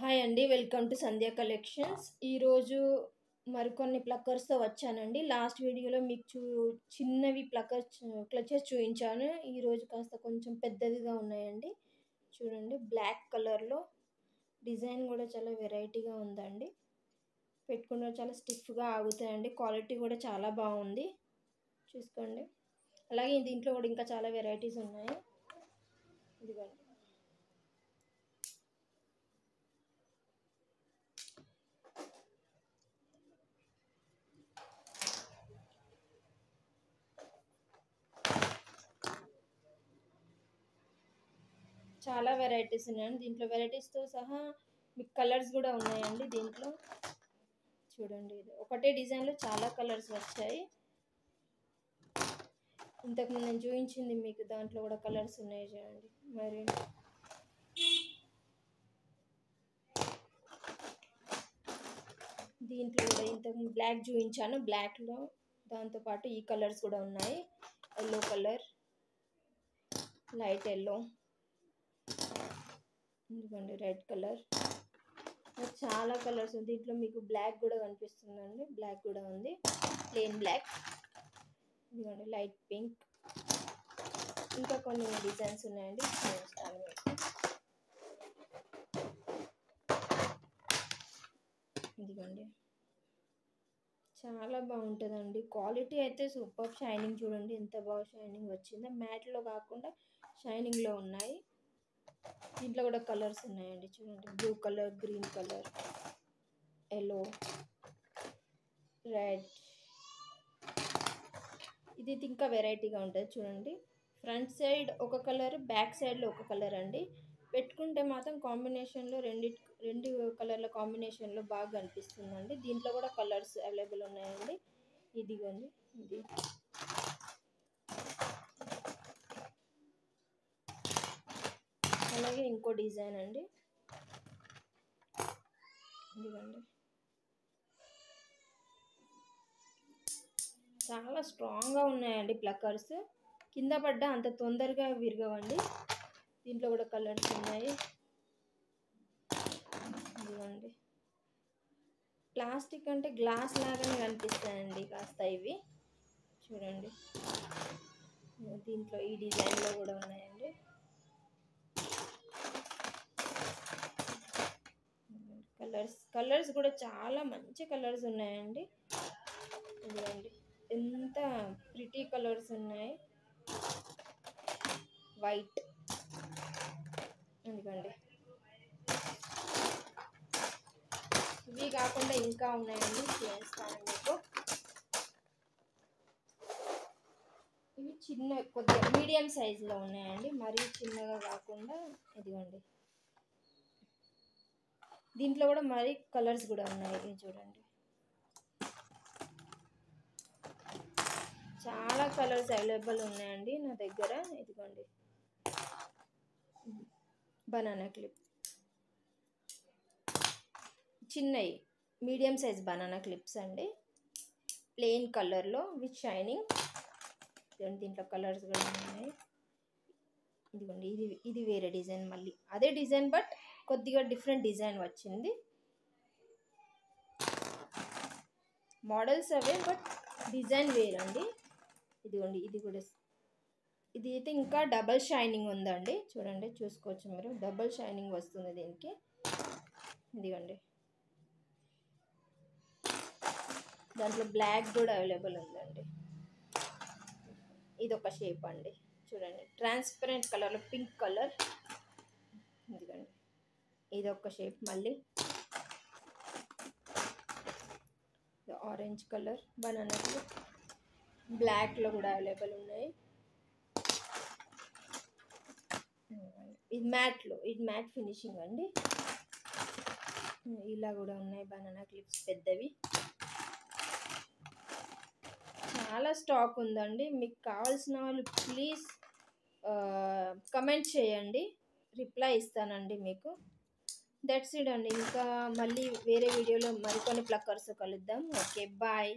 Hi అండి, welcome to Sandhya collections. ఈరోజు మరికొన్ని ప్లక్కర్స్తో వచ్చానండి. లాస్ట్ వీడియోలో మీకు చిన్నవి క్లచెస్ చూపించాను. ఈరోజు కాస్త కొంచెం పెద్దదిగా ఉన్నాయండి. చూడండి, బ్లాక్ కలర్లో డిజైన్ కూడా చాలా వెరైటీగా ఉందండి. పెట్టుకున్న చాలా స్టిఫ్గా ఆగుతాయండి. క్వాలిటీ కూడా చాలా బాగుంది, చూసుకోండి. అలాగే దీంట్లో కూడా ఇంకా చాలా వెరైటీస్ ఉన్నాయి. ఇదిగోండి, చాలా వెరైటీస్ ఉన్నాయండి. దీంట్లో వెరైటీస్తో సహా మీకు కలర్స్ కూడా ఉన్నాయండి. దీంట్లో చూడండి, ఇది ఒకటే డిజైన్లో చాలా కలర్స్ వచ్చాయి. ఇంతకుముందు నేను చూపించింది మీకు దాంట్లో కూడా కలర్స్ ఉన్నాయి చూడండి. మరి దీంట్లో కూడా ఇంతకుముందు బ్లాక్ చూపించాను. బ్లాక్లో దాంతోపాటు ఈ కలర్స్ కూడా ఉన్నాయి. ఎల్లో కలర్, లైట్ ఎల్లో, ఎందుకండి రెడ్ కలర్, చాలా కలర్స్. దీంట్లో మీకు బ్లాక్ కూడా కనిపిస్తుందండి. బ్లాక్ కూడా ఉంది, ప్లెయిన్ బ్లాక్, ఇదిగోండి లైట్ పింక్, ఇంకా కొన్ని డిజైన్స్ ఉన్నాయండి. ఇదిగోండి, చాలా బాగుంటుందండి. క్వాలిటీ అయితే సూపర్. షైనింగ్ చూడండి ఎంత బాగా షైనింగ్ వచ్చిందో. మ్యాట్లో కాకుండా షైనింగ్లో ఉన్నాయి. దీంట్లో కూడా కలర్స్ ఉన్నాయండి. చూడండి, blue colour, green colour, yellow, red. ఇది ఇంకా వెరైటీగా ఉంటుంది. చూడండి, ఫ్రంట్ సైడ్ ఒక కలర్, బ్యాక్ సైడ్లో ఒక కలర్ అండి. పెట్టుకుంటే మాత్రం కాంబినేషన్లో రెండు కలర్ల కాంబినేషన్లో బాగా కనిపిస్తుందండి. దీంట్లో కూడా కలర్స్ అవైలబుల్ ఉన్నాయండి. ఇదిగోండి, ఇది అలాగే ఇంకో డిజైన్ అండి. ఇదిగోండి, చాలా స్ట్రాంగ్గా ఉన్నాయండి ప్లక్కర్స్. కింద పడ్డ అంత తొందరగా విరగవండి. దీంట్లో కూడా కలర్స్ ఉన్నాయి. ఇదిగోండి, ప్లాస్టిక్ అంటే గ్లాస్ లాగానే కనిపిస్తాయండి కాస్త ఇవి. చూడండి, దీంట్లో ఈ డిజైన్లో కూడా ఉన్నాయండి. కలర్స్ కూడా చాలా మంచి కలర్స్ ఉన్నాయండి. ఇదిగోండి, ఎంత ప్రిటీ కలర్స్ ఉన్నాయి. వైట్, ఇదిగోండి, ఇవి కాకుండా ఇంకా ఉన్నాయండి. చేస్తాను మీకు. ఇవి కొద్దిగా మీడియం సైజులో ఉన్నాయండి, మరీ చిన్నగా కాకుండా. ఇదిగోండి, దీంట్లో కూడా మరీ కలర్స్ కూడా ఉన్నాయి. ఇవి చూడండి, చాలా కలర్స్ అవైలబుల్ ఉన్నాయండి నా దగ్గర. ఇదిగోండి, బనానా క్లిప్, చిన్నవి మీడియం సైజ్ బనానా క్లిప్స్ అండి, ప్లెయిన్ కలర్లో విత్ షైనింగ్. దీంట్లో కలర్స్ కూడా ఉన్నాయి. ఇదిగోండి, ఇది వేరే డిజైన్, మళ్ళీ అదే డిజైన్ బట్ కొద్దిగా డిఫరెంట్ డిజైన్ వచ్చింది. మోడల్స్ అవే బట్ డిజైన్ వేరండి. ఇదిగోండి, ఇది అయితే ఇంకా డబల్ షైనింగ్ ఉందండి. చూడండి, చూసుకోవచ్చు మీరు, డబల్ షైనింగ్ వస్తుంది దీనికి. ఇదిగోండి, దాంట్లో బ్లాక్ కూడా అవైలబుల్ ఉందండి. ఇది ఒక షేప్ అండి. చూడండి, ట్రాన్స్పరెంట్ కలర్లో పింక్ కలర్. ఇదిగోండి, ఇది ఒక షేప్. మళ్ళీ ఆరెంజ్ కలర్, బనానా క్లిప్, బ్లాక్లో కూడా అవైలబుల్ ఉన్నాయి. ఇది మ్యాట్ ఫినిషింగ్ అండి. ఇలా కూడా ఉన్నాయి బనానా క్లిప్స్ పెద్దవి. చాలా స్టాక్ ఉందండి. మీకు కావాల్సిన వాళ్ళు ప్లీజ్ కమెంట్ చేయండి, రిప్లై ఇస్తానండి మీకు. దట్స్ ఇట్ అండి. ఇంకా మళ్ళీ వేరే వీడియోలో మరికొన్ని ప్లక్కర్స్ కలుద్దాం. Okay, bye.